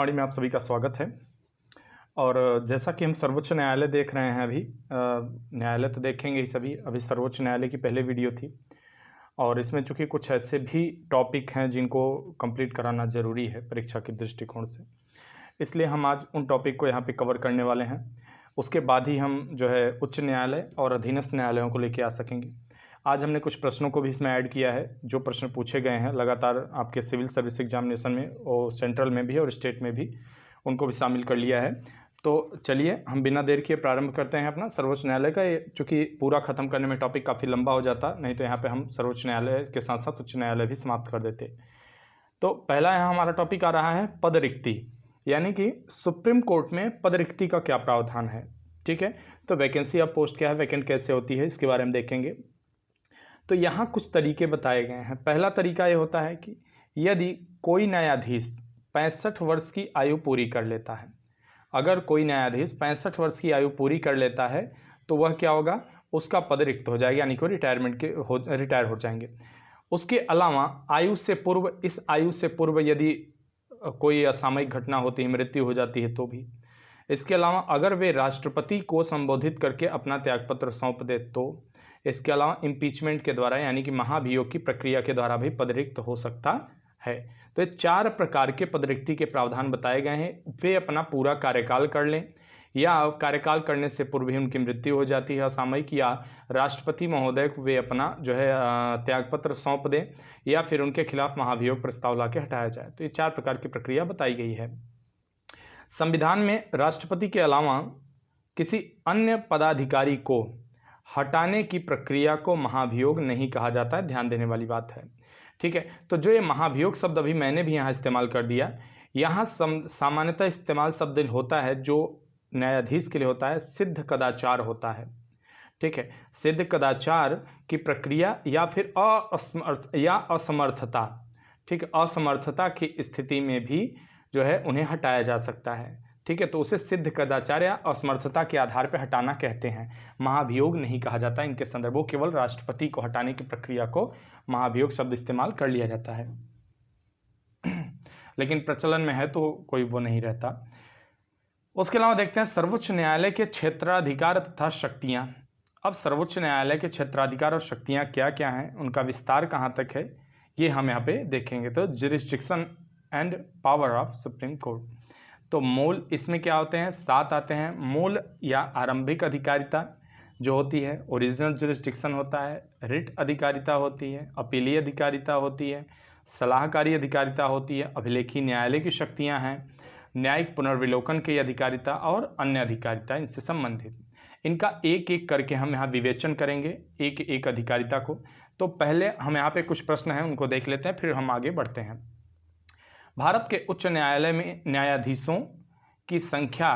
वाणी में आप सभी का स्वागत है। और जैसा कि हम सर्वोच्च न्यायालय देख रहे हैं, अभी न्यायालय तो देखेंगे ही सभी। अभी सर्वोच्च न्यायालय की पहले वीडियो थी और इसमें चूंकि कुछ ऐसे भी टॉपिक हैं जिनको कंप्लीट कराना ज़रूरी है परीक्षा के दृष्टिकोण से, इसलिए हम आज उन टॉपिक को यहाँ पे कवर करने वाले हैं। उसके बाद ही हम जो है उच्च न्यायालय और अधीनस्थ न्यायालयों को लेके आ सकेंगे। आज हमने कुछ प्रश्नों को भी इसमें ऐड किया है, जो प्रश्न पूछे गए हैं लगातार आपके सिविल सर्विस एग्जामिनेशन में, और सेंट्रल में भी और स्टेट में भी, उनको भी शामिल कर लिया है। तो चलिए हम बिना देर किए प्रारंभ करते हैं अपना सर्वोच्च न्यायालय का। ये चूँकि पूरा ख़त्म करने में टॉपिक काफ़ी लंबा हो जाता, नहीं तो यहाँ पे हम सर्वोच्च न्यायालय के साथ साथ उच्च न्यायालय भी समाप्त कर देते। तो पहला यहाँ हमारा टॉपिक आ रहा है पद रिक्ति, यानी कि सुप्रीम कोर्ट में पद रिक्ति का क्या प्रावधान है। ठीक है, तो वैकेंसी ऑफ पोस्ट क्या है, वैकेंट कैसे होती है, इसके बारे में देखेंगे। तो यहाँ कुछ तरीके बताए गए हैं। पहला तरीका ये होता है कि यदि कोई न्यायाधीश 65 वर्ष की आयु पूरी कर लेता है, अगर कोई न्यायाधीश 65 वर्ष की आयु पूरी कर लेता है तो वह क्या होगा, उसका पद रिक्त हो जाएगा, यानी कि रिटायर हो जाएंगे। उसके अलावा आयु से पूर्व, इस आयु से पूर्व यदि कोई असामयिक घटना होती है, मृत्यु हो जाती है तो भी। इसके अलावा अगर वे राष्ट्रपति को संबोधित करके अपना त्यागपत्र सौंप दे तो। इसके अलावा इम्पीचमेंट के द्वारा, यानी कि महाभियोग की प्रक्रिया के द्वारा भी पदरिक्त हो सकता है। तो ये 4 प्रकार के पदरिक्ति के प्रावधान बताए गए हैं। वे अपना पूरा कार्यकाल कर लें, या कार्यकाल करने से पूर्व ही उनकी मृत्यु हो जाती है असामयिक, या राष्ट्रपति महोदय को वे अपना जो है त्यागपत्र सौंप दें, या फिर उनके खिलाफ महाभियोग प्रस्ताव ला के हटाया जाए। तो ये 4 प्रकार की प्रक्रिया बताई गई है। संविधान में राष्ट्रपति के अलावा किसी अन्य पदाधिकारी को हटाने की प्रक्रिया को महाभियोग नहीं कहा जाता है, ध्यान देने वाली बात है। ठीक है, तो जो ये महाभियोग शब्द अभी मैंने भी यहाँ इस्तेमाल कर दिया, यहाँ सामान्यतः इस्तेमाल शब्द होता है जो न्यायाधीश के लिए होता है, सिद्ध कदाचार होता है। ठीक है, सिद्ध कदाचार की प्रक्रिया या फिर असमर्थता, ठीक है, असमर्थता की स्थिति में भी जो है उन्हें हटाया जा सकता है। ठीक है, तो उसे सिद्ध कदाचार या असमर्थता के आधार पर हटाना कहते हैं, महाभियोग नहीं कहा जाता इनके संदर्भों। केवल राष्ट्रपति को हटाने की प्रक्रिया को महाभियोग शब्द इस्तेमाल कर लिया जाता है, लेकिन प्रचलन में है तो कोई वो नहीं रहता। उसके अलावा देखते हैं सर्वोच्च न्यायालय के क्षेत्राधिकार तथा शक्तियां। अब सर्वोच्च न्यायालय के क्षेत्राधिकार और शक्तियां क्या क्या हैं, उनका विस्तार कहाँ तक है, ये हम यहाँ पे देखेंगे। तो jurisdiction and power of supreme court. तो मूल इसमें क्या होते हैं, 7 आते हैं। मूल या आरंभिक अधिकारिता जो होती है, ओरिजिनल जुरिस्डिक्शन होता है, रिट अधिकारिता होती है, अपीलीय अधिकारिता होती है, सलाहकारी अधिकारिता होती है, अभिलेखी न्यायालय की शक्तियां हैं, न्यायिक पुनर्विलोकन की अधिकारिता और अन्य अधिकारिता इनसे संबंधित। इनका एक एक करके हम यहाँ विवेचन करेंगे, एक एक अधिकारिता को। तो पहले हम यहाँ पे कुछ प्रश्न हैं उनको देख लेते हैं, फिर हम आगे बढ़ते हैं। भारत के उच्च न्यायालय में न्यायाधीशों की संख्या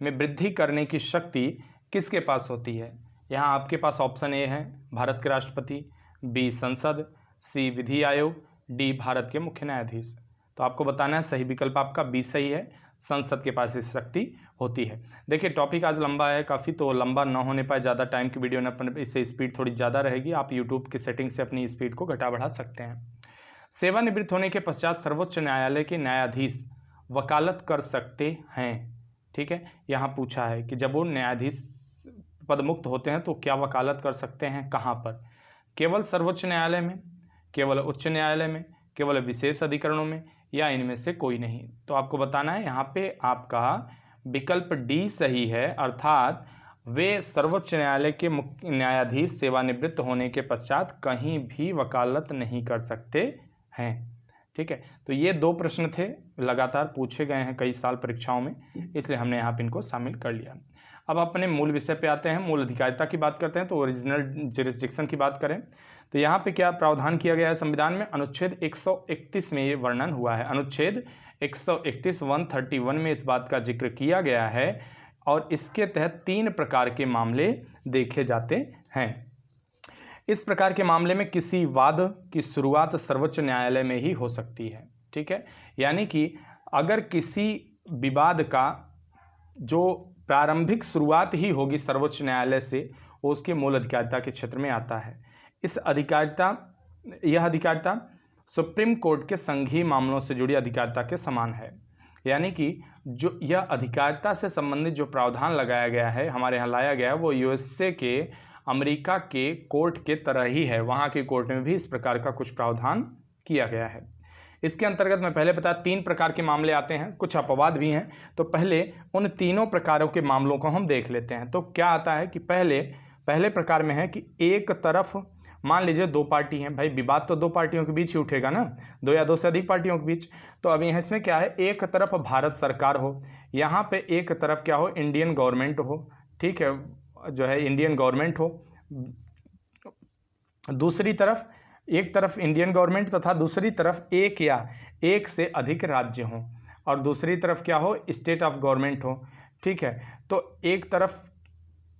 में वृद्धि करने की शक्ति किसके पास होती है। यहाँ आपके पास ऑप्शन ए है भारत के राष्ट्रपति, बी संसद, सी विधि आयोग, डी भारत के मुख्य न्यायाधीश। तो आपको बताना है सही विकल्प आपका बी सही है, संसद के पास इस शक्ति होती है। देखिए टॉपिक आज लंबा है काफ़ी, तो लंबा न होने पाए, ज़्यादा टाइम की वीडियो न, इससे स्पीड थोड़ी ज़्यादा रहेगी। आप यूट्यूब की सेटिंग से अपनी स्पीड को घटा बढ़ा सकते हैं। सेवानिवृत्त होने के पश्चात सर्वोच्च न्यायालय के न्यायाधीश वकालत कर सकते हैं। ठीक है, यहाँ पूछा है कि जब वो न्यायाधीश पदमुक्त होते हैं तो क्या वकालत कर सकते हैं, कहाँ पर, केवल सर्वोच्च न्यायालय में, केवल उच्च न्यायालय में, केवल विशेष अधिकरणों में, या इनमें से कोई नहीं। तो आपको बताना है यहाँ पे आपका विकल्प डी सही है, अर्थात वे सर्वोच्च न्यायालय के मुख्य न्यायाधीश सेवानिवृत्त होने के पश्चात कहीं भी वकालत नहीं कर सकते हैं। ठीक है, तो ये 2 प्रश्न थे, लगातार पूछे गए हैं कई साल परीक्षाओं में, इसलिए हमने यहाँ पे इनको शामिल कर लिया। अब अपने मूल विषय पे आते हैं, मूल अधिकारिता की बात करते हैं। तो ओरिजिनल जुरिस्डिक्शन की बात करें तो यहाँ पे क्या प्रावधान किया गया है संविधान में, अनुच्छेद 131 में ये वर्णन हुआ है। अनुच्छेद 131 131 में इस बात का जिक्र किया गया है, और इसके तहत 3 प्रकार के मामले देखे जाते हैं। इस प्रकार के मामले में किसी वाद की शुरुआत सर्वोच्च न्यायालय में ही हो सकती है। ठीक है, यानी कि अगर किसी विवाद का जो प्रारंभिक शुरुआत ही होगी सर्वोच्च न्यायालय से, वो उसके मूल अधिकारिता के क्षेत्र में आता है। यह अधिकारिता सुप्रीम कोर्ट के संघीय मामलों से जुड़ी अधिकारिता के समान है। यानी कि जो यह अधिकारिता से संबंधित जो प्रावधान लगाया गया है, हमारे यहाँ लाया गया है, वो यूएसए के, अमेरिका के कोर्ट के तरह ही है। वहाँ के कोर्ट में भी इस प्रकार का कुछ प्रावधान किया गया है। इसके अंतर्गत मैं पहले बताया 3 प्रकार के मामले आते हैं, कुछ अपवाद भी हैं। तो पहले उन तीनों प्रकारों के मामलों को हम देख लेते हैं। तो क्या आता है कि पहले प्रकार में है कि एक तरफ मान लीजिए 2 पार्टी हैं, भाई विवाद तो 2 पार्टियों के बीच ही उठेगा ना, 2 या 2 से अधिक पार्टियों के बीच। तो अब यहाँ इसमें क्या है, एक तरफ भारत सरकार हो, यहाँ पे एक तरफ क्या हो, इंडियन गवर्नमेंट हो, ठीक है, जो है इंडियन गवर्नमेंट हो, दूसरी तरफ एक तरफ इंडियन गवर्नमेंट तथा दूसरी तरफ एक या एक से अधिक राज्य हों, और दूसरी तरफ क्या हो, स्टेट ऑफ गवर्नमेंट हो, ठीक है। तो एक तरफ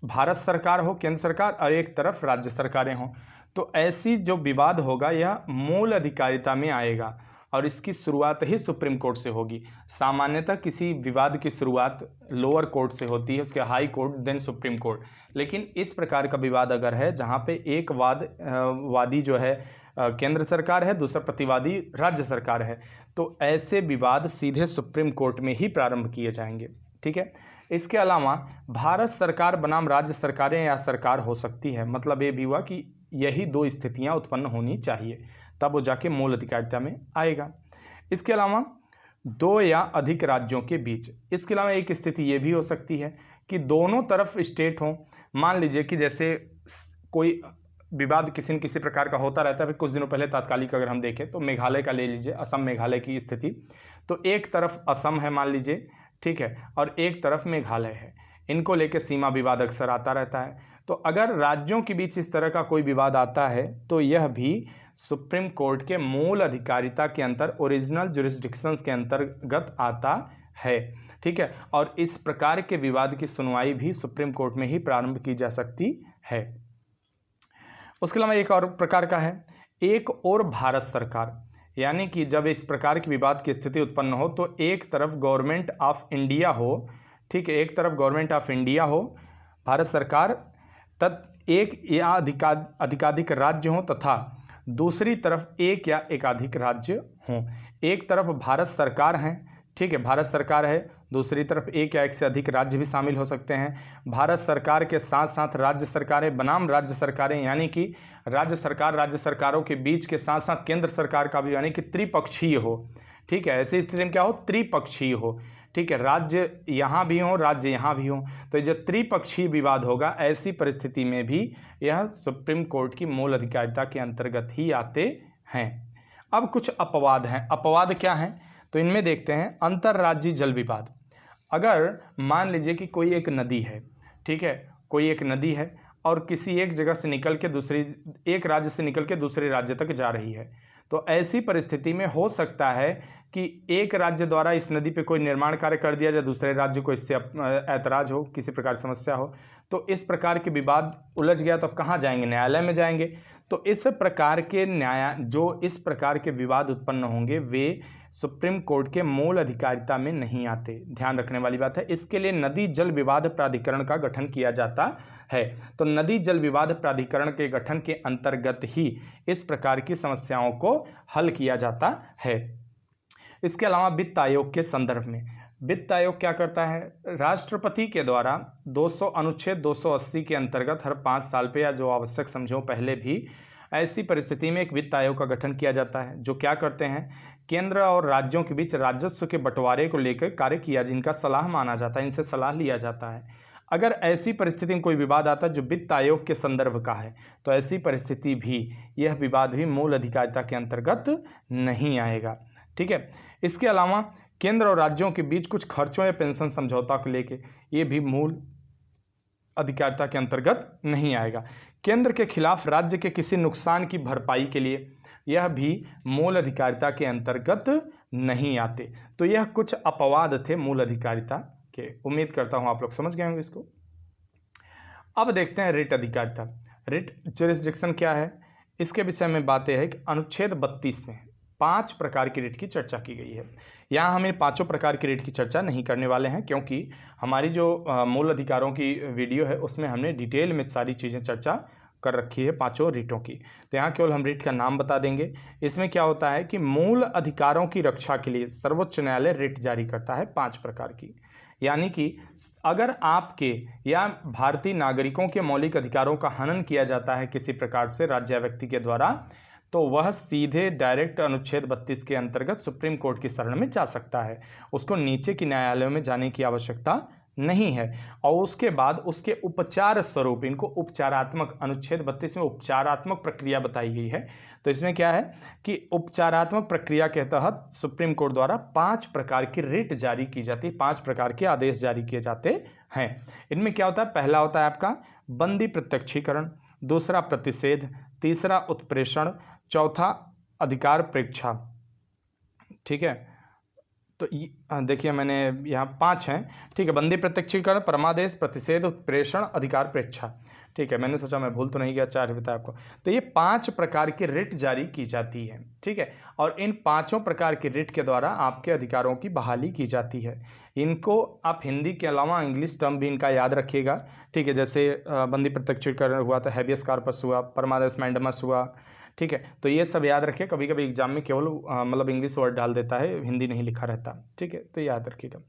भारत सरकार हो, केंद्र सरकार, और एक तरफ राज्य सरकारें हों। तो ऐसी जो विवाद होगा यह मूल अधिकारिता में आएगा, और इसकी शुरुआत ही सुप्रीम कोर्ट से होगी। सामान्यतः किसी विवाद की शुरुआत लोअर कोर्ट से होती है, उसके high court, then supreme court. लेकिन इस प्रकार का विवाद अगर है जहाँ पे एक वादी जो है केंद्र सरकार है, दूसरा प्रतिवादी राज्य सरकार है, तो ऐसे विवाद सीधे सुप्रीम कोर्ट में ही प्रारंभ किए जाएंगे, ठीक है। इसके अलावा भारत सरकार बनाम राज्य सरकारें या सरकार हो सकती है, मतलब ये भी हुआ कि यही 2 स्थितियां उत्पन्न होनी चाहिए, तब वो जाके मूल अधिकारिता में आएगा। इसके अलावा 2 या अधिक राज्यों के बीच, इसके अलावा एक स्थिति ये भी हो सकती है कि दोनों तरफ स्टेट हों। मान लीजिए कि जैसे कोई विवाद किसी न किसी प्रकार का होता रहता है। कुछ दिनों पहले तात्कालिक अगर हम देखें तो मेघालय का ले लीजिए, असम मेघालय की स्थिति। तो एक तरफ असम है मान लीजिए, ठीक है, और एक तरफ मेघालय है, इनको लेके सीमा विवाद अक्सर आता रहता है। तो अगर राज्यों के बीच इस तरह का कोई विवाद आता है तो यह भी सुप्रीम कोर्ट के मूल अधिकारिता के अंतर, ओरिजिनल जुरिस्डिक्शंस के अंतर्गत आता है, ठीक है। और इस प्रकार के विवाद की सुनवाई भी सुप्रीम कोर्ट में ही प्रारंभ की जा सकती है। उसके अलावा एक और प्रकार का है, एक और भारत सरकार, यानी कि जब इस प्रकार की विवाद की स्थिति उत्पन्न हो तो एक तरफ गवर्नमेंट ऑफ इंडिया हो, ठीक है, एक तरफ गवर्नमेंट ऑफ इंडिया हो, भारत सरकार, एक या अधिकाधिक राज्य हों, तथा दूसरी तरफ एक या एकाधिक राज्य हों। एक तरफ भारत सरकार है, ठीक है, भारत सरकार है, दूसरी तरफ एक या एक से अधिक राज्य भी शामिल हो सकते हैं। भारत सरकार के साथ साथ राज्य सरकारें बनाम राज्य सरकारें, यानी कि राज्य सरकार राज्य सरकारों के बीच के साथ साथ केंद्र सरकार का भी, यानी कि त्रिपक्षीय हो, ठीक है। ऐसी स्थिति में क्या हो, त्रिपक्षीय हो, ठीक है, राज्य यहाँ भी हो, राज्य यहाँ भी हो। तो जो त्रिपक्षीय विवाद होगा, ऐसी परिस्थिति में भी यह सुप्रीम कोर्ट की मूल अधिकारिता के अंतर्गत ही आते हैं। अब कुछ अपवाद हैं। अपवाद क्या हैं, तो इनमें देखते हैं अंतर्राज्यीय जल विवाद। अगर मान लीजिए कि कोई एक नदी है, ठीक है, कोई एक नदी है और किसी एक जगह से निकल के एक राज्य से निकल के दूसरे राज्य तक जा रही है, तो ऐसी परिस्थिति में हो सकता है कि एक राज्य द्वारा इस नदी पे कोई निर्माण कार्य कर दिया जाए, दूसरे राज्य को इससे ऐतराज हो, किसी प्रकार समस्या हो, तो इस प्रकार के विवाद उलझ गया तो अब कहाँ जाएंगे, न्यायालय में जाएंगे। तो इस प्रकार के इस प्रकार के विवाद उत्पन्न होंगे वे सुप्रीम कोर्ट के मूल अधिकारिता में नहीं आते, ध्यान रखने वाली बात है। इसके लिए नदी जल विवाद प्राधिकरण का गठन किया जाता है। तो नदी जल विवाद प्राधिकरण के गठन के अंतर्गत ही इस प्रकार की समस्याओं को हल किया जाता है। इसके अलावा वित्त आयोग के संदर्भ में, वित्त आयोग क्या करता है, राष्ट्रपति के द्वारा अनुच्छेद 280 के अंतर्गत हर 5 साल पे, या जो आवश्यक समझो पहले भी, ऐसी परिस्थिति में एक वित्त आयोग का गठन किया जाता है, जो क्या करते हैं, केंद्र और राज्यों के बीच राजस्व के बंटवारे को लेकर कार्य किया, जिनका सलाह माना जाता है, इनसे सलाह लिया जाता है। अगर ऐसी परिस्थिति में कोई विवाद आता है जो वित्त आयोग के संदर्भ का है, तो ऐसी परिस्थिति भी, यह विवाद भी मूल अधिकारिता के अंतर्गत नहीं आएगा, ठीक है। इसके अलावा केंद्र और राज्यों के बीच कुछ खर्चों या पेंशन समझौता को लेके, ये भी मूल अधिकारिता के अंतर्गत नहीं आएगा। केंद्र के खिलाफ राज्य के किसी नुकसान की भरपाई के लिए, यह भी मूल अधिकारिता के अंतर्गत नहीं आते। तो यह कुछ अपवाद थे मूल अधिकारिता के। उम्मीद करता हूं आप लोग समझ गए होंगे इसको। अब देखते हैं रिट अधिकारिता। रिट जुरिस्डिक्शन क्या है, इसके विषय में बातें है कि अनुच्छेद 32 में 5 प्रकार की रिट की चर्चा की गई है। यहाँ हम इन 5 प्रकार की रिट की चर्चा नहीं करने वाले हैं, क्योंकि हमारी जो मूल अधिकारों की वीडियो है उसमें हमने डिटेल में सारी चीज़ें चर्चा कर रखी है पांचों रिटों की। तो यहाँ केवल हम रिट का नाम बता देंगे। इसमें क्या होता है कि मूल अधिकारों की रक्षा के लिए सर्वोच्च न्यायालय रिट जारी करता है 5 प्रकार की। यानी कि अगर आपके या भारतीय नागरिकों के मौलिक अधिकारों का हनन किया जाता है किसी प्रकार से राज्य या व्यक्ति के द्वारा, तो वह सीधे डायरेक्ट अनुच्छेद 32 के अंतर्गत सुप्रीम कोर्ट की शरण में जा सकता है। उसको नीचे की न्यायालयों में जाने की आवश्यकता नहीं है। और उसके बाद उसके उपचार स्वरूप, इनको उपचारात्मक, अनुच्छेद 32 में उपचारात्मक प्रक्रिया बताई गई है। तो इसमें क्या है कि उपचारात्मक प्रक्रिया के तहत सुप्रीम कोर्ट द्वारा 5 प्रकार की रिट जारी की जाती है, 5 प्रकार के आदेश जारी किए जाते हैं। इनमें क्या होता है, पहला होता है आपका बंदी प्रत्यक्षीकरण, दूसरा प्रतिषेध, तीसरा उत्प्रेषण, चौथा अधिकार प्रेक्षा। ठीक है, तो देखिए मैंने यहाँ 5 हैं। ठीक है, बंदी प्रत्यक्षीकरण, परमादेश, प्रतिषेध, उत्प्रेषण, अधिकार प्रेक्षा। ठीक है, मैंने सोचा मैं भूल तो नहीं गया, 4 बताया आपको। तो ये 5 प्रकार की रिट जारी की जाती है। ठीक है, और इन 5 प्रकार की रिट के द्वारा आपके अधिकारों की बहाली की जाती है। इनको आप हिंदी के अलावा इंग्लिश टर्म भी इनका याद रखिएगा। ठीक है, जैसे बंदी प्रत्यक्षीकरण हुआ तो हैबियस कार्पस हुआ, परमादेश मैंडेमस हुआ। ठीक है, तो ये सब याद रखिए। कभी कभी एग्जाम में केवल मतलब इंग्लिश वर्ड डाल देता है, हिंदी नहीं लिखा रहता। ठीक है, तो याद रखिएगा।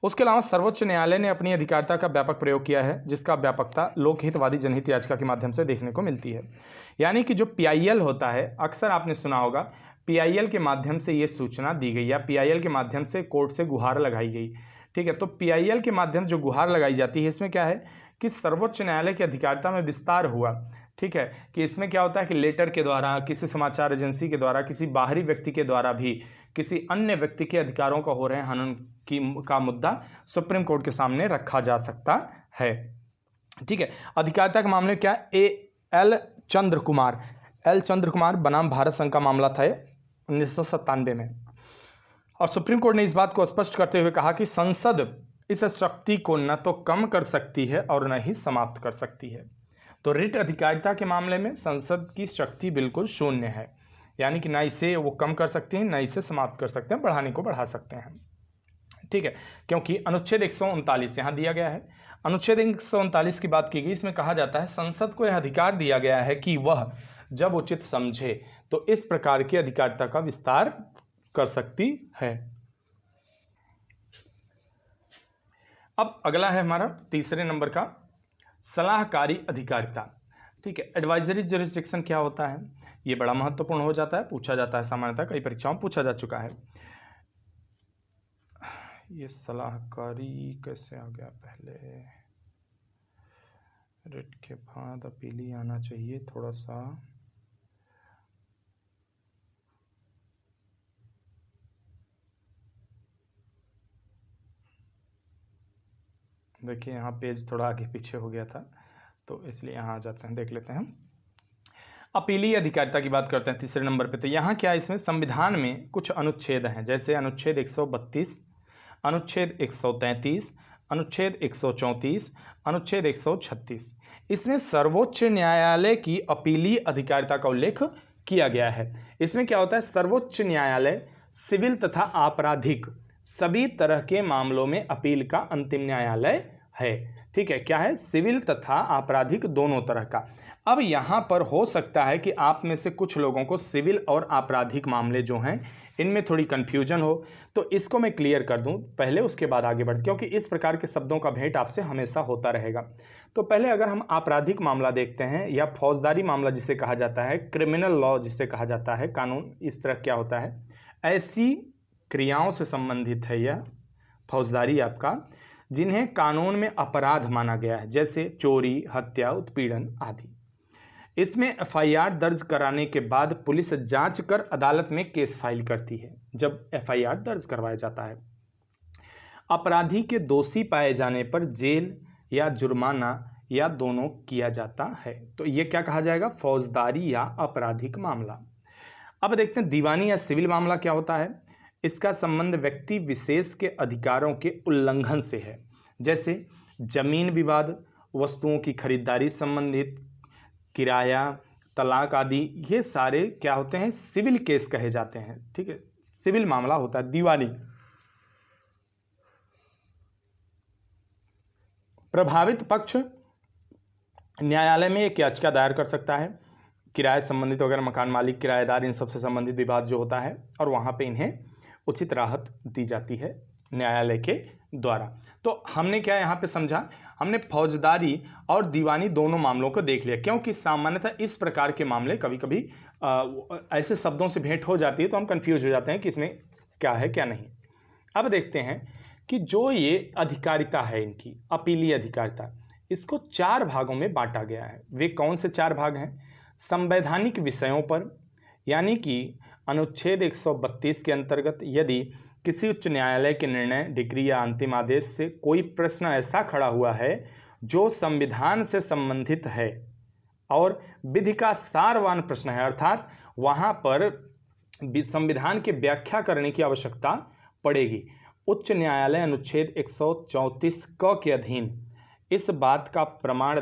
उसके अलावा सर्वोच्च न्यायालय ने अपनी अधिकारिता का व्यापक प्रयोग किया है, जिसका व्यापकता लोकहितवादी जनहित याचिका के माध्यम से देखने को मिलती है। यानी कि जो PIL होता है, अक्सर आपने सुना होगा, PIL के माध्यम से ये सूचना दी गई या PIL के माध्यम से कोर्ट से गुहार लगाई गई। ठीक है, तो PIL के माध्यम जो गुहार लगाई जाती है, इसमें क्या है कि सर्वोच्च न्यायालय की अधिकारिता में विस्तार हुआ। ठीक है, कि इसमें क्या होता है कि लेटर के द्वारा, किसी समाचार एजेंसी के द्वारा, किसी बाहरी व्यक्ति के द्वारा भी किसी अन्य व्यक्ति के अधिकारों का हो रहे हनन का मुद्दा सुप्रीम कोर्ट के सामने रखा जा सकता है। ठीक है, अधिकारिता के मामले में क्या, एल चंद्र कुमार बनाम भारत संघ का मामला था 1997 में। और सुप्रीम कोर्ट ने इस बात को स्पष्ट करते हुए कहा कि संसद इस शक्ति को न तो कम कर सकती है और न ही समाप्त कर सकती है। तो रिट अधिकारिता के मामले में संसद की शक्ति बिल्कुल शून्य है, यानी कि ना इसे वो कम कर सकते हैं, ना इसे समाप्त कर सकते हैं, बढ़ाने को बढ़ा सकते हैं। ठीक है, क्योंकि अनुच्छेद 139 यहाँ दिया गया है। अनुच्छेद 139 की बात की गई, इसमें कहा जाता है संसद को यह अधिकार दिया गया है कि वह जब उचित समझे तो इस प्रकार की अधिकारिता का विस्तार कर सकती है। अब अगला है हमारा तीसरे नंबर का सलाहकारी अधिकारिता। ठीक है, एडवाइजरी जुरिस्डिक्शन क्या होता है, ये बड़ा महत्वपूर्ण हो जाता है, पूछा जाता है, सामान्यतः कई परीक्षाओं में पूछा जा चुका है। ये सलाहकारी कैसे आ गया, पहले रिट के बाद अपीली आना चाहिए थोड़ा सा। देखिए यहाँ पेज थोड़ा आगे पीछे हो गया था, तो इसलिए यहाँ आ जाते हैं, देख लेते हैं। अपीलीय अधिकारिता की बात करते हैं तीसरे नंबर पे। तो यहाँ क्या है, इसमें संविधान में कुछ अनुच्छेद हैं, जैसे अनुच्छेद 132, अनुच्छेद 133, अनुच्छेद 134, अनुच्छेद 136। इसमें सर्वोच्च न्यायालय की अपीलीय अधिकारिता का उल्लेख किया गया है। इसमें क्या होता है, सर्वोच्च न्यायालय सिविल तथा आपराधिक सभी तरह के मामलों में अपील का अंतिम न्यायालय है। ठीक है, क्या है, सिविल तथा आपराधिक दोनों तरह का। अब यहाँ पर हो सकता है कि आप में से कुछ लोगों को सिविल और आपराधिक मामले जो हैं इनमें थोड़ी कन्फ्यूजन हो, तो इसको मैं क्लियर कर दूं पहले, उसके बाद आगे बढ़, क्योंकि इस प्रकार के शब्दों का भेंट आपसे हमेशा होता रहेगा। तो पहले अगर हम आपराधिक मामला देखते हैं, या फौजदारी मामला जिसे कहा जाता है, क्रिमिनल लॉ जिसे कहा जाता है, कानून, इस तरह क्या होता है, ऐसी क्रियाओं से संबंधित है यह फौजदारी आपका, जिन्हें कानून में अपराध माना गया है, जैसे चोरी, हत्या, उत्पीड़न आदि। इसमें FIR दर्ज कराने के बाद पुलिस जांच कर अदालत में केस फाइल करती है, जब FIR दर्ज करवाया जाता है। अपराधी के दोषी पाए जाने पर जेल या जुर्माना या दोनों किया जाता है। तो ये क्या कहा जाएगा, फौजदारी या आपराधिक मामला। अब देखते हैं दीवानी या सिविल मामला क्या होता है। इसका संबंध व्यक्ति विशेष के अधिकारों के उल्लंघन से है, जैसे जमीन विवाद, वस्तुओं की खरीदारी संबंधित, किराया, तलाक आदि। ये सारे क्या होते हैं, सिविल केस कहे जाते हैं। ठीक है, सिविल मामला होता है। दीवानी, प्रभावित पक्ष न्यायालय में एक याचिका दायर कर सकता है, किराए संबंधित अगर मकान मालिक, किराएदार, इन सबसे संबंधित विवाद जो होता है, और वहाँ पे इन्हें उचित राहत दी जाती है न्यायालय के द्वारा। तो हमने क्या यहाँ पे समझा, हमने फौजदारी और दीवानी दोनों मामलों को देख लिया, क्योंकि सामान्यतः इस प्रकार के मामले कभी कभी ऐसे शब्दों से भेंट हो जाती है तो हम कंफ्यूज हो जाते हैं कि इसमें क्या है क्या नहीं। अब देखते हैं कि जो ये अधिकारिता है इनकी, अपीलीय अधिकारिता, इसको 4 भागों में बांटा गया है। वे कौन से 4 भाग हैं? संवैधानिक विषयों पर, यानी कि अनुच्छेद 132 के अंतर्गत यदि किसी उच्च न्यायालय के निर्णय, डिक्री या अंतिम आदेश से कोई प्रश्न ऐसा खड़ा हुआ है जो संविधान से संबंधित है और विधि का सारवान प्रश्न है, अर्थात वहाँ पर संविधान की व्याख्या करने की आवश्यकता पड़ेगी, उच्च न्यायालय अनुच्छेद 134 क के अधीन इस बात का प्रमाण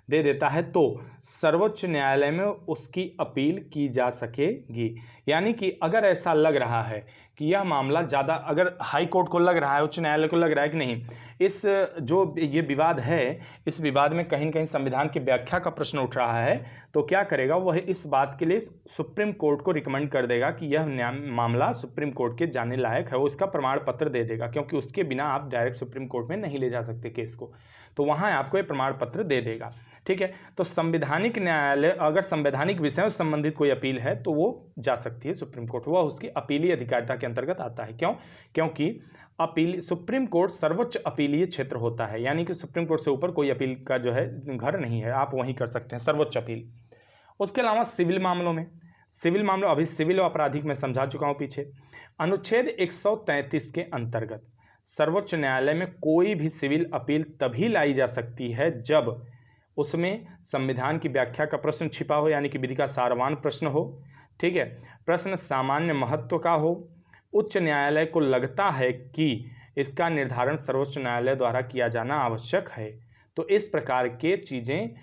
दे देता है तो सर्वोच्च न्यायालय में उसकी अपील की जा सकेगी। यानी कि अगर ऐसा लग रहा है कि यह मामला ज़्यादा, अगर हाई कोर्ट को लग रहा है, उच्च न्यायालय को लग रहा है कि नहीं, इस जो ये विवाद है, इस विवाद में कहीं न कहीं संविधान की व्याख्या का प्रश्न उठ रहा है, तो क्या करेगा वह, इस बात के लिए सुप्रीम कोर्ट को रिकमेंड कर देगा कि यह मामला सुप्रीम कोर्ट के जाने लायक है, वो इसका प्रमाण पत्र दे देगा, क्योंकि उसके बिना आप डायरेक्ट सुप्रीम कोर्ट में नहीं ले जा सकते केस को, तो वहाँ आपको ये प्रमाण पत्र दे देगा। ठीक है, तो संवैधानिक न्यायालय, अगर संवैधानिक विषयों से संबंधित कोई अपील है तो वो जा सकती है सुप्रीम कोर्ट, वह उसकी अपीलीय अधिकारिता के अंतर्गत आता है। क्यों? क्योंकि अपील, सुप्रीम कोर्ट सर्वोच्च अपीलीय क्षेत्र होता है, यानी कि सुप्रीम कोर्ट से ऊपर कोई अपील का जो है घर नहीं है, आप वहीं कर सकते हैं सर्वोच्च अपील। उसके अलावा सिविल मामलों में, सिविल मामलों, अभी सिविल और आपराधिक में समझा चुका हूँ पीछे, अनुच्छेद 133 के अंतर्गत सर्वोच्च न्यायालय में कोई भी सिविल अपील तभी लाई जा सकती है जब उसमें संविधान की व्याख्या का प्रश्न छिपा हो, यानी कि विधि का सारवान प्रश्न हो। ठीक है, प्रश्न सामान्य महत्व का हो, उच्च न्यायालय को लगता है कि इसका निर्धारण सर्वोच्च न्यायालय द्वारा किया जाना आवश्यक है, तो इस प्रकार के चीज़ें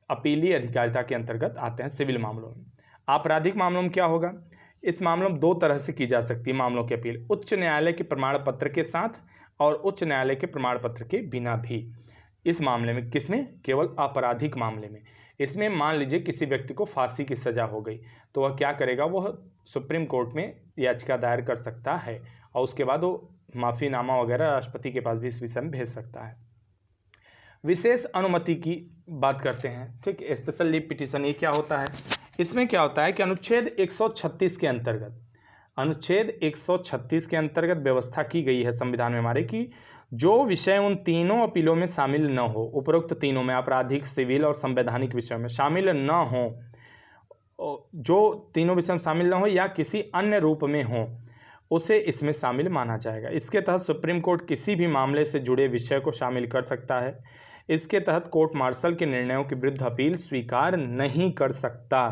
अपीलीय अधिकारिता के अंतर्गत आते हैं सिविल मामलों में। आपराधिक मामलों में क्या होगा? इस मामलों में 2 तरह से की जा सकती है मामलों की अपील, उच्च न्यायालय के प्रमाण पत्र के साथ और उच्च न्यायालय के प्रमाण पत्र के बिना भी। इस मामले में, किसमें? केवल आपराधिक मामले में। इसमें मान लीजिए किसी व्यक्ति को फांसी की सज़ा हो गई, तो वह क्या करेगा, वह सुप्रीम कोर्ट में याचिका दायर कर सकता है और उसके बाद वो माफ़ीनामा वगैरह राष्ट्रपति के पास भी इस विषय में भेज सकता है। विशेष अनुमति की बात करते हैं। ठीक, स्पेशल लीव पिटीशन, ये क्या होता है? इसमें क्या होता है कि अनुच्छेद 136 के अंतर्गत, अनुच्छेद 136 के अंतर्गत व्यवस्था की गई है संविधान में हमारे कि जो विषय उन तीनों अपीलों में शामिल न हो, उपरोक्त तीनों में, आपराधिक, सिविल और संवैधानिक विषयों में शामिल न हो, जो तीनों विषय में शामिल न हो या किसी अन्य रूप में हो, उसे इसमें शामिल माना जाएगा। इसके तहत सुप्रीम कोर्ट किसी भी मामले से जुड़े विषय को शामिल कर सकता है। इसके तहत कोर्ट मार्शल के निर्णयों के विरुद्ध अपील स्वीकार नहीं कर सकता।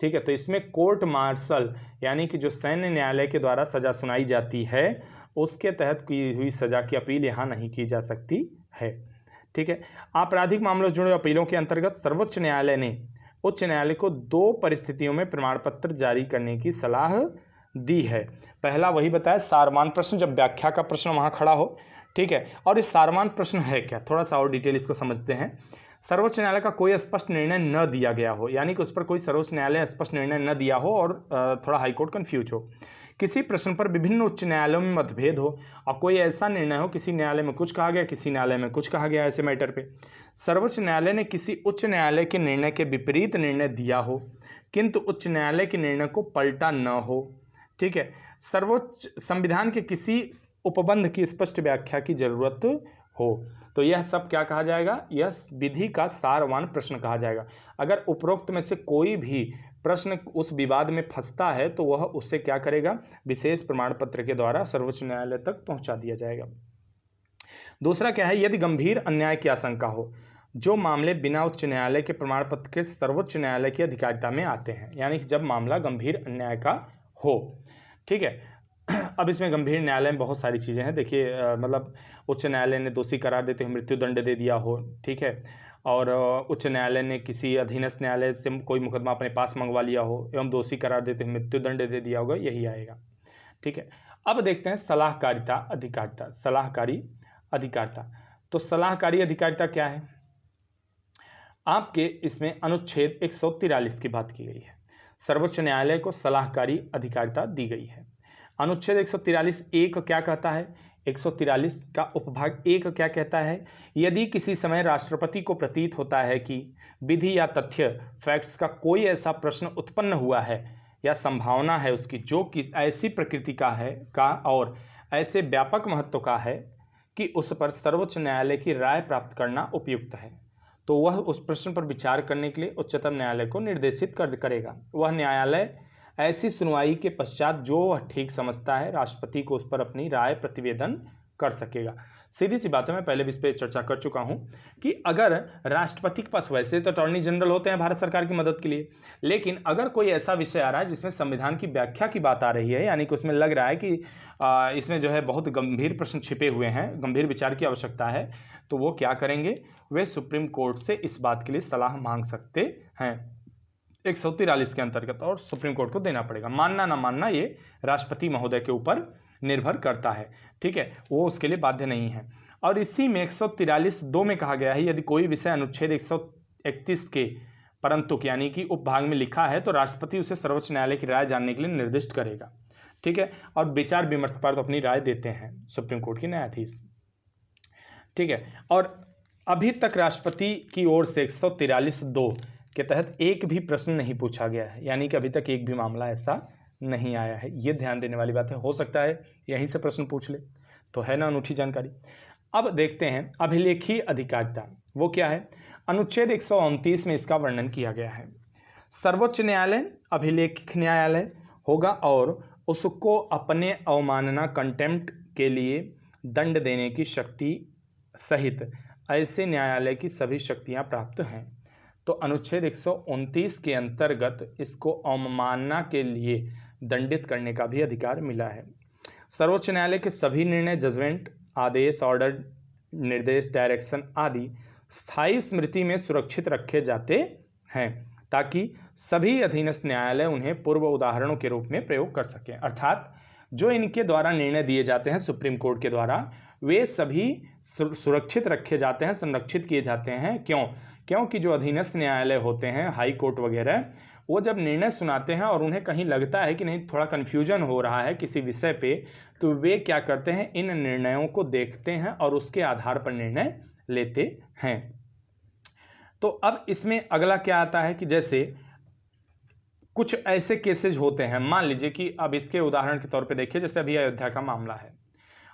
ठीक है, तो इसमें कोर्ट मार्शल, यानी कि जो सैन्य न्यायालय के द्वारा सजा सुनाई जाती है, उसके तहत की हुई सजा की अपील यहाँ नहीं की जा सकती है। ठीक है, आपराधिक मामलों से जुड़े अपीलों के अंतर्गत सर्वोच्च न्यायालय ने उच्च न्यायालय को 2 परिस्थितियों में प्रमाण पत्र जारी करने की सलाह दी है। पहला वही बताया, सारवान प्रश्न, जब व्याख्या का प्रश्न वहाँ खड़ा हो। ठीक है, और इस सारवान प्रश्न है क्या, थोड़ा सा और डिटेल इसको समझते हैं। सर्वोच्च न्यायालय का कोई स्पष्ट निर्णय न दिया गया हो, यानी कि उस पर कोई सर्वोच्च न्यायालय स्पष्ट निर्णय न दिया हो और थोड़ा हाईकोर्ट कन्फ्यूज हो। किसी प्रश्न पर विभिन्न उच्च न्यायालयों में मतभेद हो और कोई ऐसा निर्णय हो, किसी न्यायालय में कुछ कहा गया, किसी न्यायालय में कुछ कहा गया, ऐसे मैटर पे सर्वोच्च न्यायालय ने किसी उच्च न्यायालय के निर्णय के विपरीत निर्णय दिया हो, किंतु उच्च न्यायालय के निर्णय को पलटा न हो। ठीक है, सर्वोच्च संविधान के किसी उपबंध की स्पष्ट व्याख्या की जरूरत हो, तो यह सब क्या कहा जाएगा, यह विधि का सारवान प्रश्न कहा जाएगा। अगर उपरोक्त में से कोई भी प्रश्न उस विवाद में फंसता है तो वह उससे क्या करेगा, विशेष प्रमाण पत्र के द्वारा सर्वोच्च न्यायालय तक पहुंचा दिया जाएगा। दूसरा क्या है, यदि गंभीर अन्याय की आशंका हो, जो मामले बिना उच्च न्यायालय के प्रमाण पत्र के सर्वोच्च न्यायालय की अधिकारिता में आते हैं, यानी कि जब मामला गंभीर अन्याय का हो। ठीक है, अब इसमें गंभीर न्यायालय में बहुत सारी चीज़ें हैं। देखिए, मतलब उच्च न्यायालय ने दोषी करार देते हुए मृत्युदंड दे दिया हो, ठीक है, और उच्च न्यायालय ने किसी अधीनस्थ न्यायालय से कोई मुकदमा अपने पास मंगवा लिया हो एवं दोषी करार देते हुए मृत्युदंड दे दिया होगा, यही आएगा। ठीक है, अब देखते हैं सलाहकारिता अधिकारिता, सलाहकारी अधिकारिता। तो सलाहकारी अधिकारिता क्या है? आपके इसमें अनुच्छेद 143 की बात की गई है। सर्वोच्च न्यायालय को सलाहकारी अधिकारिता दी गई है। अनुच्छेद 143 एक क्या कहता है? 143 का उपभाग एक क्या कहता है? यदि किसी समय राष्ट्रपति को प्रतीत होता है कि विधि या तथ्य फैक्ट्स का कोई ऐसा प्रश्न उत्पन्न हुआ है या संभावना है उसकी जो किस ऐसी प्रकृति का और ऐसे व्यापक महत्व का है कि उस पर सर्वोच्च न्यायालय की राय प्राप्त करना उपयुक्त है, तो वह उस प्रश्न पर विचार करने के लिए उच्चतम न्यायालय को निर्देशित करेगा। वह न्यायालय ऐसी सुनवाई के पश्चात जो वह ठीक समझता है राष्ट्रपति को उस पर अपनी राय प्रतिवेदन कर सकेगा। सीधी सी बात है, मैं पहले भी इस पर चर्चा कर चुका हूं कि अगर राष्ट्रपति के पास वैसे तो अटॉर्नी जनरल होते हैं भारत सरकार की मदद के लिए, लेकिन अगर कोई ऐसा विषय आ रहा है जिसमें संविधान की व्याख्या की बात आ रही है, यानी कि उसमें लग रहा है कि इसमें जो है बहुत गंभीर प्रश्न छिपे हुए हैं, गंभीर विचार की आवश्यकता है, तो वो क्या करेंगे? वे सुप्रीम कोर्ट से इस बात के लिए सलाह मांग सकते हैं 143 के अंतर्गत, और सुप्रीम कोर्ट को देना पड़ेगा। मानना ना मानना ये राष्ट्रपति महोदय के ऊपर निर्भर करता है, ठीक है, वो उसके लिए बाध्य नहीं है। और इसी में 143(2) में कहा गया है यदि कोई विषय अनुच्छेद 131 के परंतु यानी कि उपभाग में लिखा है तो राष्ट्रपति उसे सर्वोच्च न्यायालय की राय जानने के लिए निर्दिष्ट करेगा, ठीक है, और विचार विमर्श पर तो अपनी राय देते हैं सुप्रीम कोर्ट के न्यायाधीश, ठीक है। और अभी तक राष्ट्रपति की ओर से 143(2) के तहत एक भी प्रश्न नहीं पूछा गया है, यानी कि अभी तक एक भी मामला ऐसा नहीं आया है। ये ध्यान देने वाली बात है, हो सकता है यहीं से प्रश्न पूछ ले, तो है ना अनूठी जानकारी। अब देखते हैं अभिलेखीय अधिकारिता, वो क्या है? अनुच्छेद 129 में इसका वर्णन किया गया है। सर्वोच्च न्यायालय अभिलेख न्यायालय होगा और उसको अपने अवमानना कंटेम्प्ट के लिए दंड देने की शक्ति सहित ऐसे न्यायालय की सभी शक्तियां प्राप्त हैं। तो अनुच्छेद 129 के अंतर्गत इसको अवमानना के लिए दंडित करने का भी अधिकार मिला है। सर्वोच्च न्यायालय के सभी निर्णय, जजमेंट, आदेश, ऑर्डर, निर्देश, डायरेक्शन आदि स्थायी स्मृति में सुरक्षित रखे जाते हैं ताकि सभी अधीनस्थ न्यायालय उन्हें पूर्व उदाहरणों के रूप में प्रयोग कर सकें। अर्थात जो इनके द्वारा निर्णय दिए जाते हैं सुप्रीम कोर्ट के द्वारा, वे सभी सुरक्षित रखे जाते हैं, संरक्षित किए जाते हैं। क्योंकि जो अधीनस्थ न्यायालय होते हैं, हाई कोर्ट वगैरह, वो जब निर्णय सुनाते हैं और उन्हें कहीं लगता है कि नहीं थोड़ा कन्फ्यूजन हो रहा है किसी विषय पे, तो वे क्या करते हैं, इन निर्णयों को देखते हैं और उसके आधार पर निर्णय लेते हैं। तो अब इसमें अगला क्या आता है कि जैसे कुछ ऐसे केसेज होते हैं, मान लीजिए कि अब इसके उदाहरण के तौर पे देखिए, जैसे अभी अयोध्या का मामला है,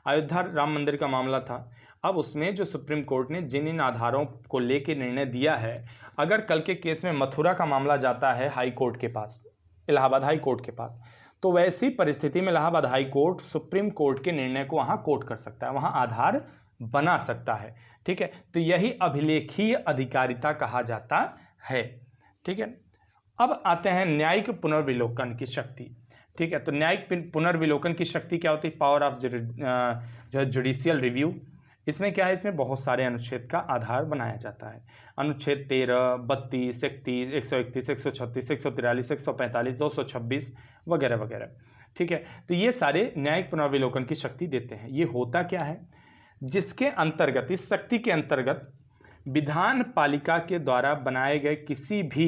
अयोध्या राम मंदिर का मामला था। अब उसमें जो सुप्रीम कोर्ट ने जिन इन आधारों को लेकर निर्णय दिया है, अगर कल के केस में मथुरा का मामला जाता है हाई कोर्ट के पास, इलाहाबाद हाई कोर्ट के पास, तो वैसी परिस्थिति में Allahabad high court supreme court के निर्णय को वहां कोर्ट कर सकता है, वहां आधार बना सकता है, ठीक है। तो यही अभिलेखीय अधिकारिता कहा जाता है, ठीक है। अब आते हैं न्यायिक पुनर्विलोकन की शक्ति, ठीक है। तो न्यायिक पुनर्विलोकन की शक्ति क्या होती है? पावर ऑफ जो जुडिशियल रिव्यू। इसमें क्या है, इसमें बहुत सारे अनुच्छेद का आधार बनाया जाता है। अनुच्छेद 13, 32, 31, 131, 136, 143, 145, 226 वगैरह वगैरह, ठीक है। तो ये सारे न्यायिक पुनर्विलोकन की शक्ति देते हैं। ये होता क्या है, जिसके अंतर्गत, इस शक्ति के अंतर्गत विधान पालिका के द्वारा बनाए गए किसी भी,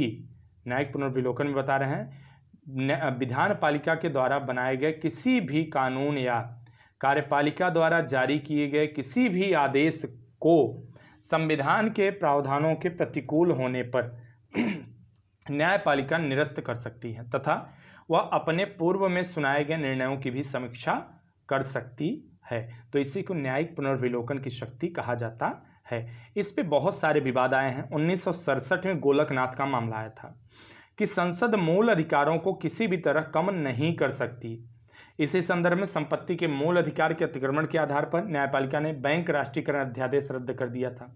न्यायिक पुनर्विलोकन में बता रहे हैं, विधान पालिका के द्वारा बनाए गए किसी भी कानून या कार्यपालिका द्वारा जारी किए गए किसी भी आदेश को संविधान के प्रावधानों के प्रतिकूल होने पर न्यायपालिका निरस्त कर सकती है तथा वह अपने पूर्व में सुनाए गए निर्णयों की भी समीक्षा कर सकती है। तो इसी को न्यायिक पुनर्विलोकन की शक्ति कहा जाता है। इस पे बहुत सारे विवाद आए हैं। 1967 में गोलकनाथ का मामला आया था कि संसद मूल अधिकारों को किसी भी तरह कम नहीं कर सकती। इसी संदर्भ में संपत्ति के मूल अधिकार के अतिक्रमण के आधार पर न्यायपालिका ने बैंक राष्ट्रीयकरण अध्यादेश रद्द कर दिया था।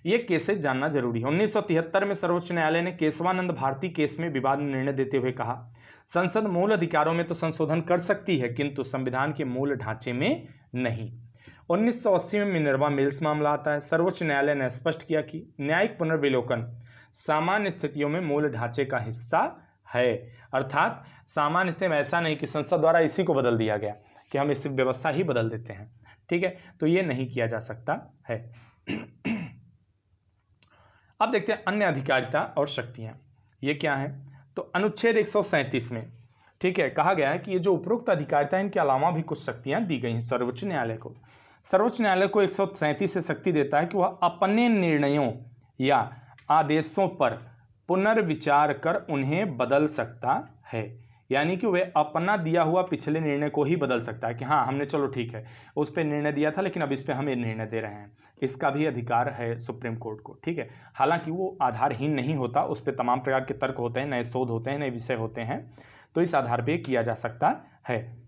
ये केसेस जानना जरूरी है। 1973 में सर्वोच्च न्यायालय ने केशवानंद भारती केस में विवाद में निर्णय देते हुए कहा, संसद मूल अधिकारों में तो संशोधन कर सकती है किंतु संविधान के मूल ढांचे में नहीं। 1980 में मिनर्वा मिल्स मामला आता है। सर्वोच्च न्यायालय ने स्पष्ट किया कि न्यायिक पुनर्विलोकन सामान्य स्थितियों में मूल ढांचे का हिस्सा है। अर्थात सामान्य स्थिति में ऐसा नहीं कि संसद द्वारा इसी को बदल दिया गया कि हम इस व्यवस्था ही बदल देते हैं, ठीक है। तो ये नहीं किया जा सकता है। अब देखते हैं अन्य अधिकारिता और शक्तियां, ये क्या है। तो अनुच्छेद 137 में, ठीक है, कहा गया है कि ये जो उपरोक्त अधिकारिता है इनके अलावा भी कुछ शक्तियां दी गई हैं सर्वोच्च न्यायालय को। सर्वोच्च न्यायालय को 137 से शक्ति देता है कि वह अपने निर्णयों या आदेशों पर पुनर्विचार कर उन्हें बदल सकता है। यानी कि वे अपना दिया हुआ पिछले निर्णय को ही बदल सकता है कि हाँ हमने चलो ठीक है उस पर निर्णय दिया था लेकिन अब इस पर हम ये निर्णय दे रहे हैं। इसका भी अधिकार है सुप्रीम कोर्ट को, ठीक है। हालांकि वो आधारहीन नहीं होता, उस पर तमाम प्रकार के तर्क होते हैं, नए शोध होते हैं, नए विषय होते हैं, तो इस आधार पर किया जा सकता है।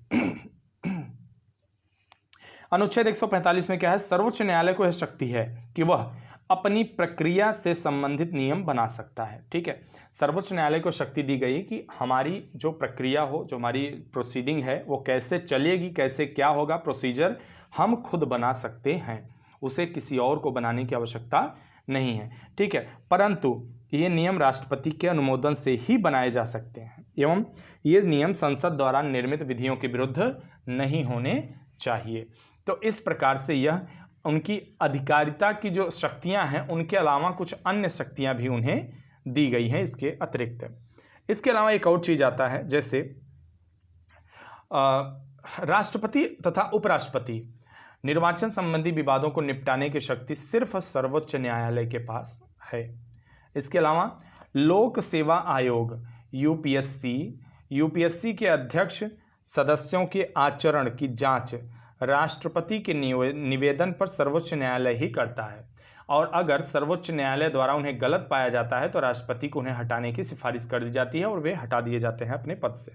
अनुच्छेद 145 में क्या है, सर्वोच्च न्यायालय को यह शक्ति है कि वह अपनी प्रक्रिया से संबंधित नियम बना सकता है, ठीक है। सर्वोच्च न्यायालय को शक्ति दी गई कि हमारी जो प्रक्रिया हो, जो हमारी प्रोसीडिंग है वो कैसे चलेगी, कैसे क्या होगा, प्रोसीजर हम खुद बना सकते हैं, उसे किसी और को बनाने की आवश्यकता नहीं है, ठीक है। परंतु ये नियम राष्ट्रपति के अनुमोदन से ही बनाए जा सकते हैं एवं ये नियम संसद द्वारा निर्मित विधियों के विरुद्ध नहीं होने चाहिए। तो इस प्रकार से यह उनकी अधिकारिता की जो शक्तियां हैं उनके अलावा कुछ अन्य शक्तियां भी उन्हें दी गई हैं इसके अतिरिक्त। इसके अलावा एक और चीज आता है, जैसे राष्ट्रपति तथा उपराष्ट्रपति निर्वाचन संबंधी विवादों को निपटाने की शक्ति सिर्फ सर्वोच्च न्यायालय के पास है। इसके अलावा लोक सेवा आयोग यूपीएससी के अध्यक्ष सदस्यों के आचरण की जांच राष्ट्रपति के निवेदन पर सर्वोच्च न्यायालय ही करता है और अगर सर्वोच्च न्यायालय द्वारा उन्हें गलत पाया जाता है तो राष्ट्रपति को उन्हें हटाने की सिफारिश कर दी जाती है और वे हटा दिए जाते हैं अपने पद से,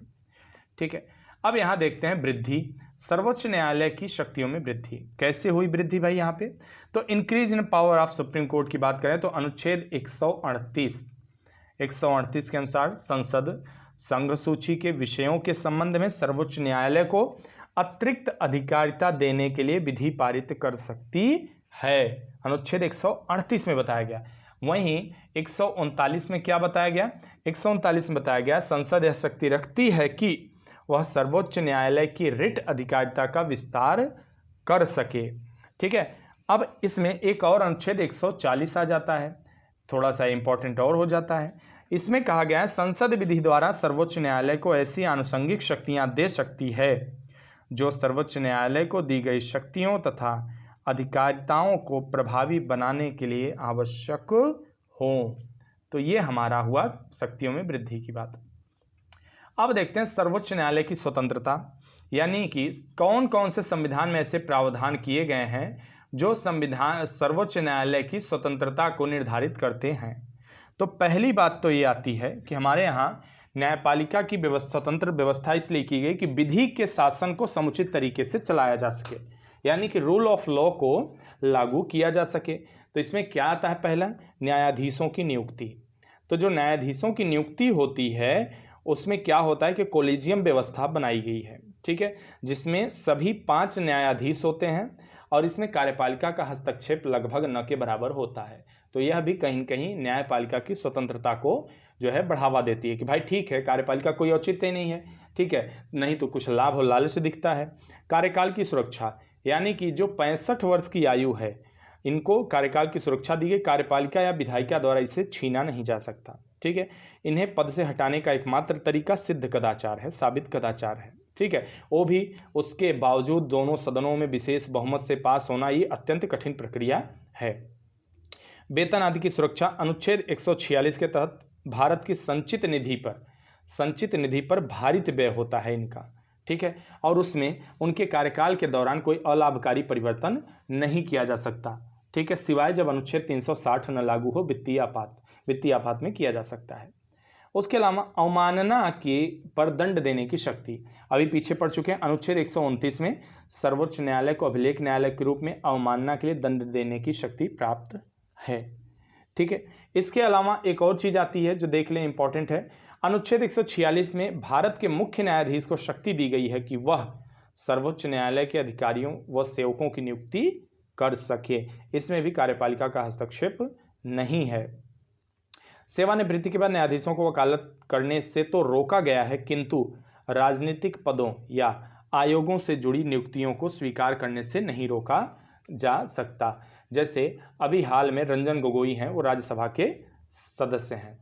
ठीक है। अब यहाँ देखते हैं वृद्धि, सर्वोच्च न्यायालय की शक्तियों में वृद्धि कैसे हुई वृद्धि भाई यहाँ पे। तो increase in power of supreme court की बात करें तो अनुच्छेद 138 के अनुसार संसद संघ सूची के विषयों के संबंध में सर्वोच्च न्यायालय को अतिरिक्त अधिकारिता देने के लिए विधि पारित कर सकती है, अनुच्छेद 138 में बताया गया। वहीं 139 में क्या बताया गया, 139 में बताया गया संसद यह शक्ति रखती है कि वह सर्वोच्च न्यायालय की रिट अधिकारिता का विस्तार कर सके, ठीक है। अब इसमें एक और अनुच्छेद 140 आ जाता है, थोड़ा सा इंपॉर्टेंट और हो जाता है। इसमें कहा गया है संसद विधि द्वारा सर्वोच्च न्यायालय को ऐसी आनुषंगिक शक्तियां दे सकती है जो सर्वोच्च न्यायालय को दी गई शक्तियों तथा अधिकारिताओं को प्रभावी बनाने के लिए आवश्यक हो। तो ये हमारा हुआ शक्तियों में वृद्धि की बात। अब देखते हैं सर्वोच्च न्यायालय की स्वतंत्रता, यानी कि कौन कौन से संविधान में ऐसे प्रावधान किए गए हैं जो संविधान सर्वोच्च न्यायालय की स्वतंत्रता को निर्धारित करते हैं। तो पहली बात तो ये आती है कि हमारे यहाँ न्यायपालिका की स्वतंत्र व्यवस्था इसलिए की गई कि विधि के शासन को समुचित तरीके से चलाया जा सके, यानी कि रूल ऑफ लॉ को लागू किया जा सके। तो इसमें क्या आता है, पहला न्यायाधीशों की नियुक्ति। तो जो न्यायाधीशों की नियुक्ति होती है उसमें क्या होता है कि कोलिजियम व्यवस्था बनाई गई है, ठीक है, जिसमें सभी 5 न्यायाधीश होते हैं और इसमें कार्यपालिका का हस्तक्षेप लगभग न के बराबर होता है। तो यह भी कहीं न कहीं न्यायपालिका की स्वतंत्रता को जो है बढ़ावा देती है कि भाई ठीक है कार्यपालिका कोई औचित्य नहीं है, ठीक है, नहीं तो कुछ लाभ और लालच दिखता है। कार्यकाल की सुरक्षा, यानी कि जो 65 वर्ष की आयु है इनको कार्यकाल की सुरक्षा दी गई, कार्यपालिका या विधायिका द्वारा इसे छीना नहीं जा सकता, ठीक है। इन्हें पद से हटाने का एकमात्र तरीका सिद्ध कदाचार है, साबित कदाचार है, ठीक है, वो भी उसके बावजूद दोनों सदनों में विशेष बहुमत से पास होना ये अत्यंत कठिन प्रक्रिया है। वेतन आदि की सुरक्षा, अनुच्छेद 146 के तहत भारत की संचित निधि पर भारित व्यय होता है इनका, ठीक है, और उसमें उनके कार्यकाल के दौरान कोई अलाभकारी परिवर्तन नहीं किया जा सकता, ठीक है, सिवाय जब अनुच्छेद 360 न लागू हो, वित्तीय आपात में किया जा सकता है। उसके अलावा अवमानना के पर दंड देने की शक्ति, अभी पीछे पड़ चुके हैं, अनुच्छेद 129 में सर्वोच्च न्यायालय को अभिलेख न्यायालय के रूप में अवमानना के लिए दंड देने की शक्ति प्राप्त है, ठीक है। इसके अलावा एक और चीज आती है जो देख लें, इंपॉर्टेंट है, अनुच्छेद 146 में भारत के मुख्य न्यायाधीश को शक्ति दी गई है कि वह सर्वोच्च न्यायालय के अधिकारियों व सेवकों की नियुक्ति कर सके। इसमें भी कार्यपालिका का हस्तक्षेप नहीं है। सेवानिवृत्ति के बाद न्यायाधीशों को वकालत करने से तो रोका गया है, किंतु राजनीतिक पदों या आयोगों से जुड़ी नियुक्तियों को स्वीकार करने से नहीं रोका जा सकता। जैसे अभी हाल में रंजन गोगोई हैं, वो राज्यसभा के सदस्य हैं,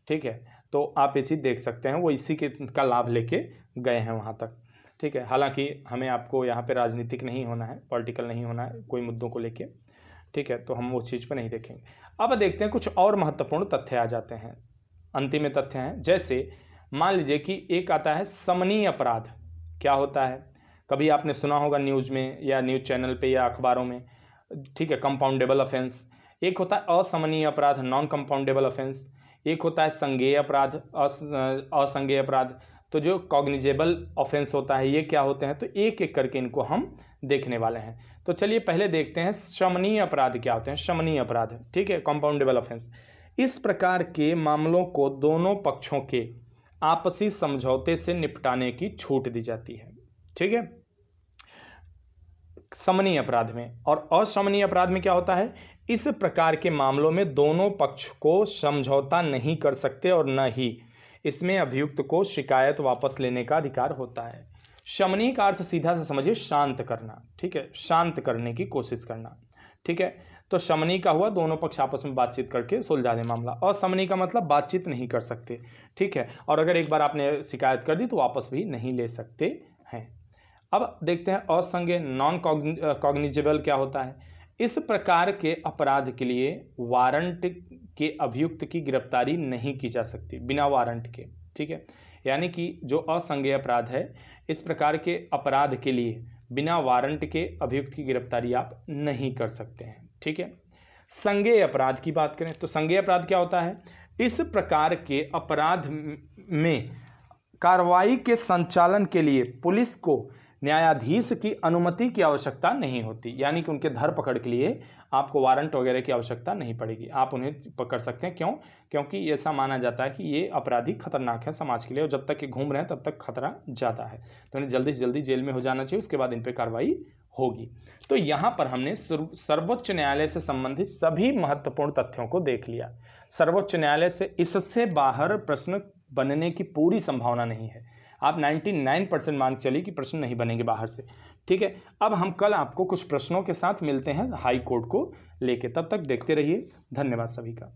ठीक है। तो आप ये चीज़ देख सकते हैं, वो इसी के का लाभ लेके गए हैं वहाँ तक, ठीक है। हालांकि हमें आपको यहाँ पे राजनीतिक नहीं होना है, पॉलिटिकल नहीं होना है कोई मुद्दों को लेके, ठीक है, तो हम वो चीज़ पे नहीं देखेंगे। अब देखते हैं कुछ और महत्वपूर्ण तथ्य आ जाते हैं, अंतिम तथ्य हैं। जैसे मान लीजिए कि एक आता है समनीय अपराध। क्या होता है, कभी आपने सुना होगा न्यूज़ में या न्यूज़ चैनल पे या अखबारों में, ठीक है। कंपाउंडेबल ऑफेंस, एक होता है असमनीय अपराध, नॉन कंपाउंडेबल ऑफेंस, एक होता है संज्ञेय अपराध, असंज्ञेय अपराध। तो जो कॉग्निजेबल ऑफेंस होता है ये क्या होते हैं, तो एक एक करके इनको हम देखने वाले हैं। तो चलिए पहले देखते हैं शमनीय अपराध क्या होते हैं। शमनीय अपराध, ठीक है, कंपाउंडेबल ऑफेंस, इस प्रकार के मामलों को दोनों पक्षों के आपसी समझौते से निपटाने की छूट दी जाती है, ठीक है, समनीय अपराध में। और अशमनीय अपराध में क्या होता है, इस प्रकार के मामलों में दोनों पक्ष को समझौता नहीं कर सकते और न ही इसमें अभियुक्त को शिकायत वापस लेने का अधिकार होता है। शमनीय का अर्थ सीधा से समझिए शांत करना, ठीक है, शांत करने की कोशिश करना, ठीक है। तो शमनीय का हुआ दोनों पक्ष आपस में बातचीत करके सुलझा दे मामला, और समनीय का मतलब बातचीत नहीं कर सकते, ठीक है, और अगर एक बार आपने शिकायत कर दी तो वापस भी नहीं ले सकते हैं। अब देखते हैं असंज्ञेय, नॉन कॉग्निजेबल क्या होता है। इस प्रकार के अपराध के लिए वारंट के अभियुक्त की गिरफ्तारी नहीं की जा सकती, बिना वारंट के, ठीक है। यानी कि जो असंज्ञेय अपराध है, इस प्रकार के अपराध के लिए बिना वारंट के अभियुक्त की गिरफ्तारी आप नहीं कर सकते हैं, ठीक है। संज्ञेय अपराध की बात करें तो संज्ञेय अपराध क्या होता है, इस प्रकार के अपराध में कार्रवाई के संचालन के लिए पुलिस को न्यायाधीश की अनुमति की आवश्यकता नहीं होती, यानी कि उनके धरपकड़ के लिए आपको वारंट वगैरह की आवश्यकता नहीं पड़ेगी, आप उन्हें पकड़ सकते हैं। क्यों, क्योंकि ऐसा माना जाता है कि ये अपराधी खतरनाक है समाज के लिए, और जब तक ये घूम रहे हैं तब तक खतरा ज़्यादा है, तो इन्हें जल्दी से जल्दी जेल में हो जाना चाहिए, उसके बाद इन पर कार्रवाई होगी। तो यहाँ पर हमने सर्वोच्च न्यायालय से संबंधित सभी महत्वपूर्ण तथ्यों को देख लिया। सर्वोच्च न्यायालय से इससे बाहर प्रश्न बनने की पूरी संभावना नहीं है, आप 99% मान चलिए कि प्रश्न नहीं बनेंगे बाहर से, ठीक है। अब हम कल आपको कुछ प्रश्नों के साथ मिलते हैं हाई कोर्ट को लेके, तब तक देखते रहिए। धन्यवाद सभी का।